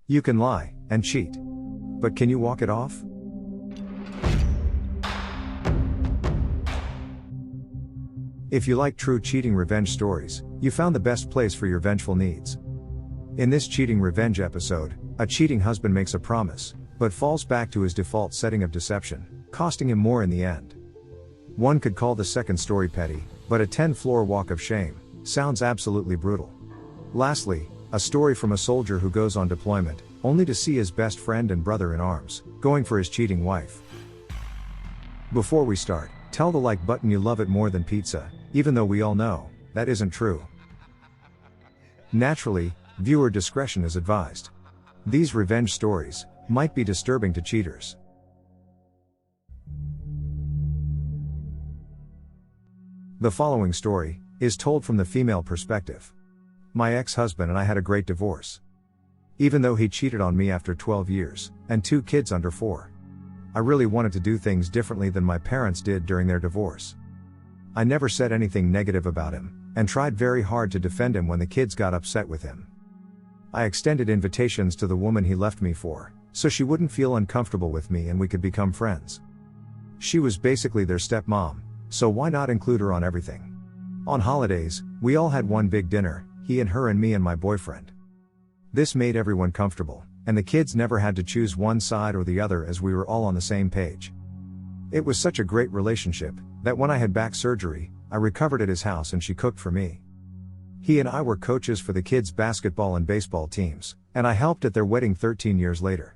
You can lie and cheat. But can you walk it off? If you like true cheating revenge stories, you found the best place for your vengeful needs. In this cheating revenge episode, a cheating husband makes a promise, but falls back to his default setting of deception, costing him more in the end. One could call the second story petty, but a 10-floor walk of shame sounds absolutely brutal. Lastly, a story from a soldier who goes on deployment, only to see his best friend and brother in arms, going for his cheating wife. Before we start, tell the like button you love it more than pizza, even though we all know that isn't true. Naturally, viewer discretion is advised. These revenge stories might be disturbing to cheaters. The following story is told from the female perspective. My ex-husband and I had a great divorce. Even though he cheated on me after 12 years, and 2 kids under 4. I really wanted to do things differently than my parents did during their divorce. I never said anything negative about him, and tried very hard to defend him when the kids got upset with him. I extended invitations to the woman he left me for, so she wouldn't feel uncomfortable with me and we could become friends. She was basically their stepmom, so why not include her on everything? On holidays, we all had one big dinner, he and her and me and my boyfriend. This made everyone comfortable, and the kids never had to choose one side or the other as we were all on the same page. It was such a great relationship, that when I had back surgery, I recovered at his house and she cooked for me. He and I were coaches for the kids' basketball and baseball teams, and I helped at their wedding 13 years later.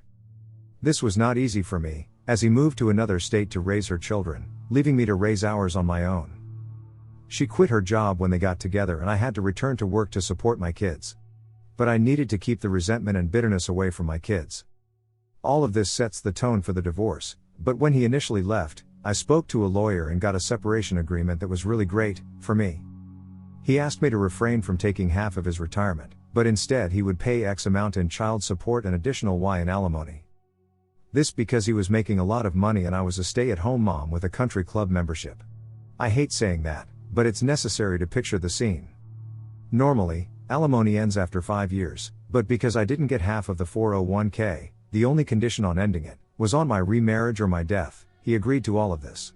This was not easy for me, as he moved to another state to raise her children, leaving me to raise ours on my own. She quit her job when they got together and I had to return to work to support my kids. But I needed to keep the resentment and bitterness away from my kids. All of this sets the tone for the divorce, but when he initially left, I spoke to a lawyer and got a separation agreement that was really great, for me. He asked me to refrain from taking half of his retirement, but instead he would pay X amount in child support and additional Y in alimony. This because he was making a lot of money and I was a stay-at-home mom with a country club membership. I hate saying that, but it's necessary to picture the scene. Normally, alimony ends after 5 years, but because I didn't get half of the 401k, the only condition on ending it was on my remarriage or my death. He agreed to all of this.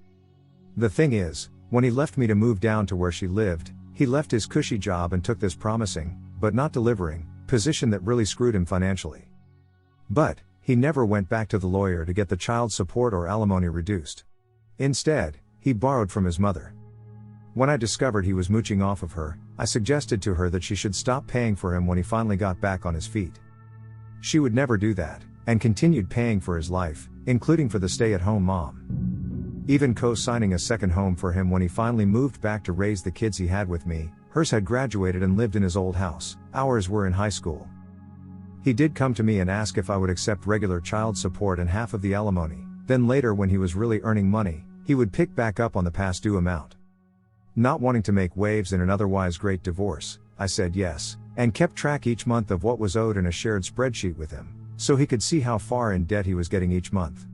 The thing is, when he left me to move down to where she lived, he left his cushy job and took this promising, but not delivering, position that really screwed him financially. But he never went back to the lawyer to get the child support or alimony reduced. Instead, he borrowed from his mother. When I discovered he was mooching off of her, I suggested to her that she should stop paying for him when he finally got back on his feet. She would never do that, and continued paying for his life, including for the stay-at-home mom. Even co-signing a second home for him when he finally moved back to raise the kids he had with me. Hers had graduated and lived in his old house, ours were in high school. He did come to me and ask if I would accept regular child support and half of the alimony, then later when he was really earning money, he would pick back up on the past due amount. Not wanting to make waves in an otherwise great divorce, I said yes, and kept track each month of what was owed in a shared spreadsheet with him, so he could see how far in debt he was getting each month.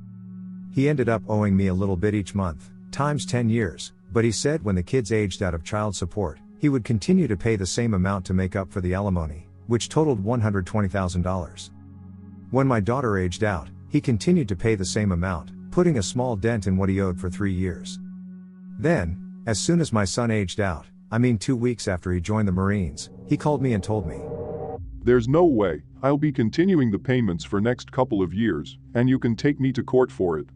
He ended up owing me a little bit each month, times 10 years, but he said when the kids aged out of child support, he would continue to pay the same amount to make up for the alimony, which totaled $120,000. When my daughter aged out, he continued to pay the same amount, putting a small dent in what he owed for 3 years. Then, as soon as my son aged out, 2 weeks after he joined the Marines, he called me and told me, "There's no way, I'll be continuing the payments for next couple of years, and you can take me to court for it.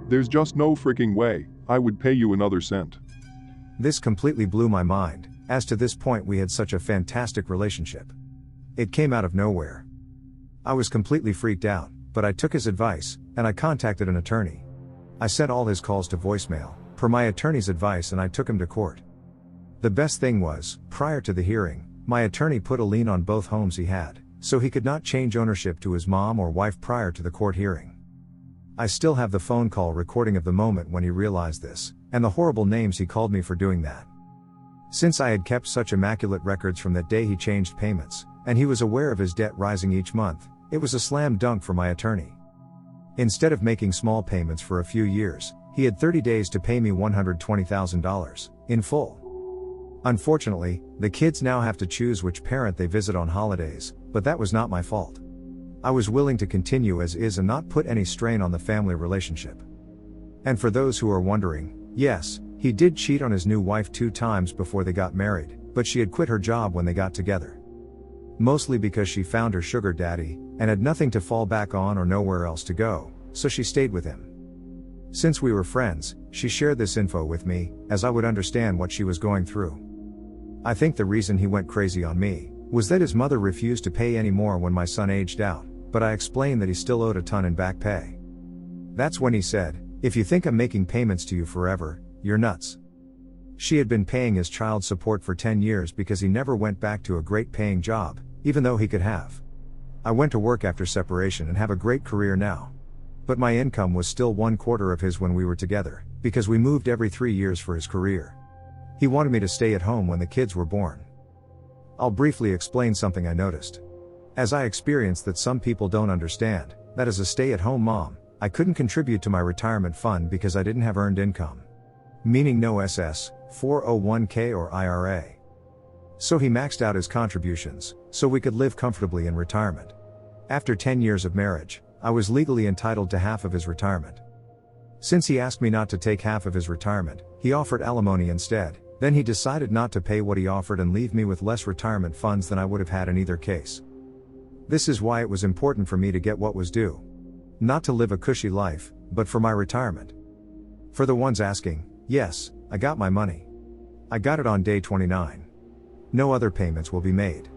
There's just no freaking way, I would pay you another cent." This completely blew my mind, as to this point we had such a fantastic relationship. It came out of nowhere. I was completely freaked out, but I took his advice, and I contacted an attorney. I sent all his calls to voicemail, per my attorney's advice, and I took him to court. The best thing was, prior to the hearing, my attorney put a lien on both homes he had, so he could not change ownership to his mom or wife prior to the court hearing. I still have the phone call recording of the moment when he realized this, and the horrible names he called me for doing that. Since I had kept such immaculate records from that day he changed payments, and he was aware of his debt rising each month, it was a slam dunk for my attorney. Instead of making small payments for a few years, he had 30 days to pay me $120,000, in full. Unfortunately, the kids now have to choose which parent they visit on holidays, but that was not my fault. I was willing to continue as is and not put any strain on the family relationship. And for those who are wondering, yes, he did cheat on his new wife 2 times before they got married, but she had quit her job when they got together. Mostly because she found her sugar daddy, and had nothing to fall back on or nowhere else to go, so she stayed with him. Since we were friends, she shared this info with me, as I would understand what she was going through. I think the reason he went crazy on me was that his mother refused to pay any more when my son aged out, but I explained that he still owed a ton in back pay. That's when he said, "If you think I'm making payments to you forever, you're nuts." She had been paying his child support for 10 years because he never went back to a great paying job, even though he could have. I went to work after separation and have a great career now. But my income was still 1/4 of his when we were together, because we moved every 3 years for his career. He wanted me to stay at home when the kids were born. I'll briefly explain something I noticed. As I experienced that some people don't understand, that as a stay-at-home mom, I couldn't contribute to my retirement fund because I didn't have earned income. Meaning no SS, 401k or IRA. So he maxed out his contributions, so we could live comfortably in retirement. After 10 years of marriage, I was legally entitled to half of his retirement. Since he asked me not to take half of his retirement, he offered alimony instead. Then he decided not to pay what he offered and leave me with less retirement funds than I would have had in either case. This is why it was important for me to get what was due. Not to live a cushy life, but for my retirement. For the ones asking, yes, I got my money. I got it on day 29. No other payments will be made.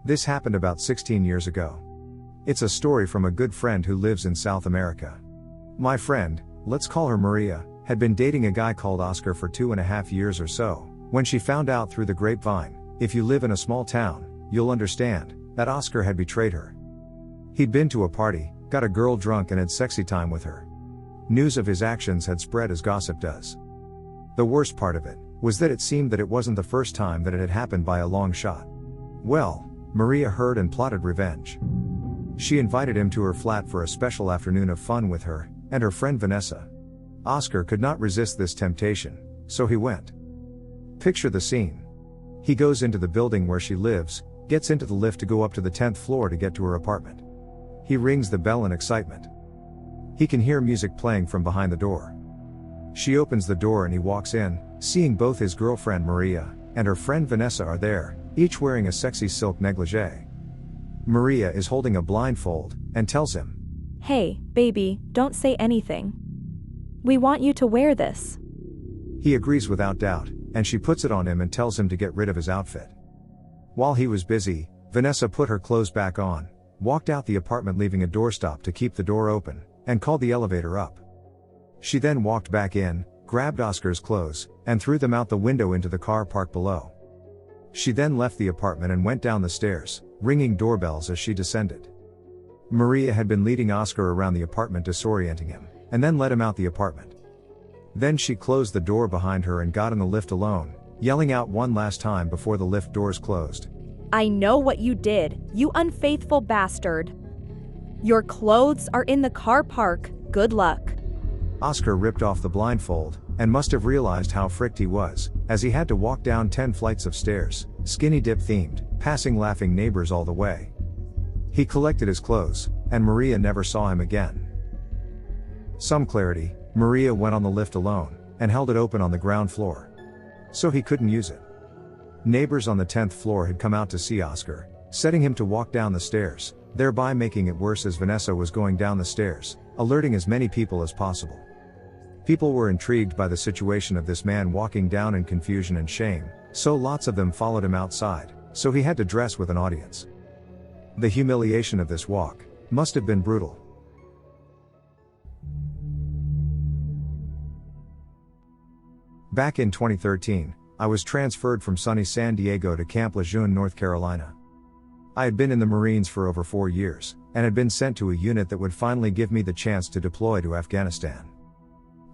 This happened about 16 years ago. It's a story from a good friend who lives in South America. My friend, let's call her Maria, had been dating a guy called Oscar for 2.5 years or so, when she found out through the grapevine, if you live in a small town, you'll understand, that Oscar had betrayed her. He'd been to a party, got a girl drunk and had sexy time with her. News of his actions had spread as gossip does. The worst part of it was that it seemed that it wasn't the first time that it had happened by a long shot. Well, Maria heard and plotted revenge. She invited him to her flat for a special afternoon of fun with her and her friend Vanessa. Oscar could not resist this temptation, so he went. Picture the scene. He goes into the building where she lives, gets into the lift to go up to the 10th floor to get to her apartment. He rings the bell in excitement. He can hear music playing from behind the door. She opens the door and he walks in, seeing both his girlfriend Maria and her friend Vanessa are there, each wearing a sexy silk negligee. Maria is holding a blindfold, and tells him, "Hey, baby, don't say anything. We want you to wear this." He agrees without doubt, and she puts it on him and tells him to get rid of his outfit. While he was busy, Vanessa put her clothes back on, walked out the apartment leaving a doorstop to keep the door open, and called the elevator up. She then walked back in, grabbed Oscar's clothes, and threw them out the window into the car parked below. She then left the apartment and went down the stairs, ringing doorbells as she descended. Maria had been leading Oscar around the apartment disorienting him, and then let him out the apartment. Then she closed the door behind her and got in the lift alone, yelling out one last time before the lift doors closed. "I know what you did, you unfaithful bastard. Your clothes are in the car park, good luck." Oscar ripped off the blindfold, and must have realized how fricked he was, as he had to walk down 10 flights of stairs, skinny dip themed, passing laughing neighbors all the way. He collected his clothes, and Maria never saw him again. Some clarity, Maria went on the lift alone, and held it open on the ground floor. So he couldn't use it. Neighbors on the 10th floor had come out to see Oscar, setting him to walk down the stairs, thereby making it worse as Vanessa was going down the stairs, alerting as many people as possible. People were intrigued by the situation of this man walking down in confusion and shame, so lots of them followed him outside, so he had to dress with an audience. The humiliation of this walk must have been brutal. Back in 2013, I was transferred from sunny San Diego to Camp Lejeune, North Carolina. I had been in the Marines for over 4 years, and had been sent to a unit that would finally give me the chance to deploy to Afghanistan.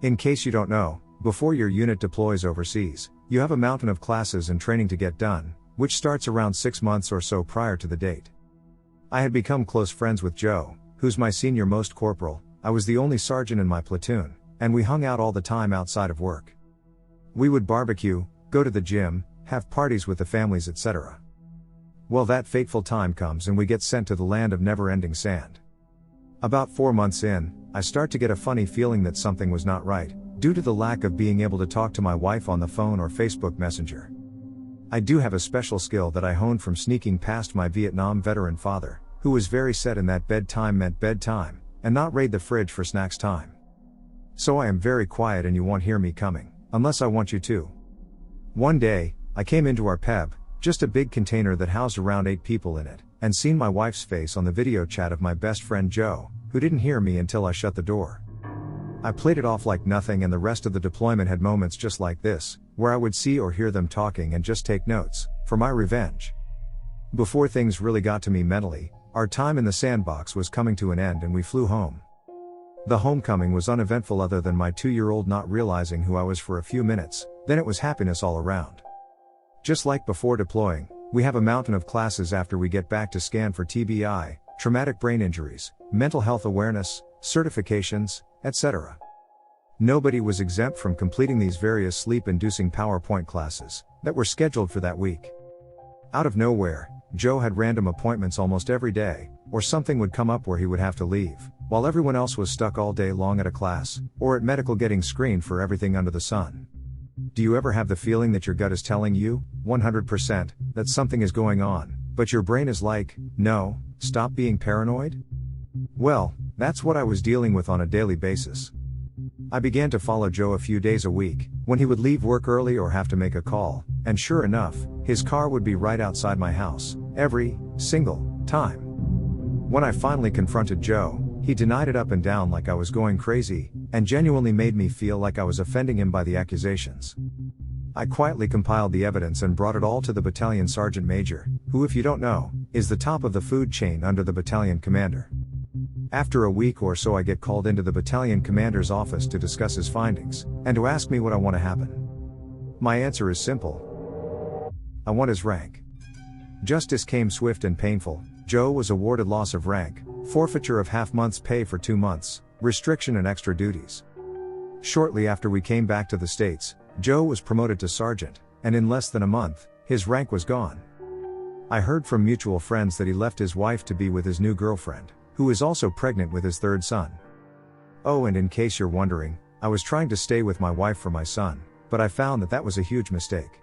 In case you don't know, before your unit deploys overseas, you have a mountain of classes and training to get done, which starts around 6 months or so prior to the date. I had become close friends with Joe, who's my senior most corporal. I was the only sergeant in my platoon, and we hung out all the time outside of work. We would barbecue, go to the gym, have parties with the families, etc. Well, that fateful time comes and we get sent to the land of never-ending sand. About 4 months in, I start to get a funny feeling that something was not right, due to the lack of being able to talk to my wife on the phone or Facebook Messenger. I do have a special skill that I honed from sneaking past my Vietnam veteran father, who was very set in that bedtime meant bedtime, and not raid the fridge for snacks time. So I am very quiet and you won't hear me coming, unless I want you to. One day, I came into our peb, just a big container that housed around 8 people in it, and seen my wife's face on the video chat of my best friend Joe, who didn't hear me until I shut the door. I played it off like nothing, and the rest of the deployment had moments just like this, where I would see or hear them talking and just take notes, for my revenge. Before things really got to me mentally, our time in the sandbox was coming to an end and we flew home. The homecoming was uneventful other than my 2-year-old not realizing who I was for a few minutes, then it was happiness all around. Just like before deploying, we have a mountain of classes after we get back to scan for TBI, traumatic brain injuries, mental health awareness, certifications, etc. Nobody was exempt from completing these various sleep-inducing PowerPoint classes that were scheduled for that week. Out of nowhere, Joe had random appointments almost every day, or something would come up where he would have to leave, while everyone else was stuck all day long at a class, or at medical getting screened for everything under the sun. Do you ever have the feeling that your gut is telling you, 100%, that something is going on, but your brain is like, no, stop being paranoid? Well, that's what I was dealing with on a daily basis. I began to follow Joe a few days a week, when he would leave work early or have to make a call, and sure enough, his car would be right outside my house, every single time. When I finally confronted Joe, he denied it up and down like I was going crazy, and genuinely made me feel like I was offending him by the accusations. I quietly compiled the evidence and brought it all to the battalion sergeant major, who, if you don't know, is the top of the food chain under the battalion commander. After a week or so, I get called into the battalion commander's office to discuss his findings, and to ask me what I want to happen. My answer is simple. I want his rank. Justice came swift and painful. Joe was awarded loss of rank, forfeiture of half month's pay for 2 months, restriction and extra duties. Shortly after we came back to the States, Joe was promoted to sergeant, and in less than a month, his rank was gone. I heard from mutual friends that he left his wife to be with his new girlfriend, who is also pregnant with his 3rd son. Oh, and in case you're wondering, I was trying to stay with my wife for my son, but I found that was a huge mistake.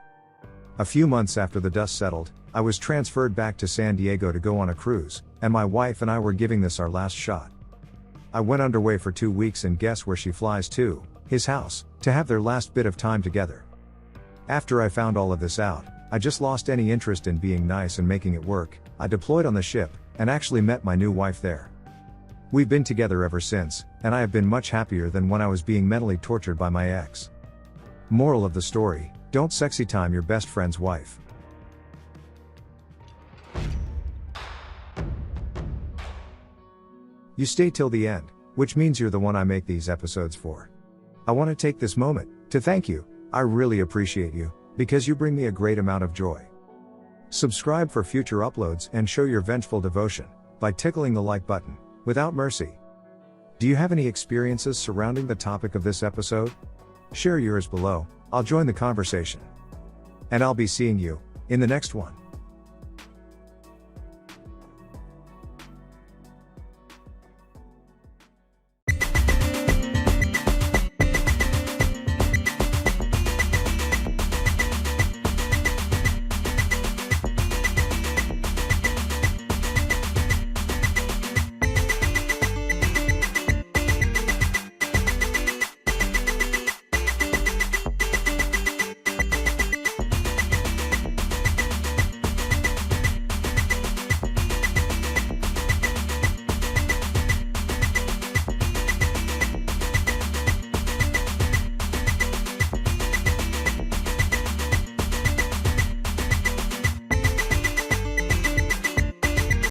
A few months after the dust settled, I was transferred back to San Diego to go on a cruise, and my wife and I were giving this our last shot. I went underway for 2 weeks, and guess where she flies to? His house, to have their last bit of time together. After I found all of this out, I just lost any interest in being nice and making it work. I deployed on the ship, and actually met my new wife there. We've been together ever since, and I have been much happier than when I was being mentally tortured by my ex. Moral of the story: don't sexy time your best friend's wife. You stay till the end, which means you're the one I make these episodes for. I want to take this moment to thank you. I really appreciate you, because you bring me a great amount of joy. Subscribe for future uploads and show your vengeful devotion by tickling the like button, without mercy. Do you have any experiences surrounding the topic of this episode? Share yours below, I'll join the conversation. And I'll be seeing you in the next one.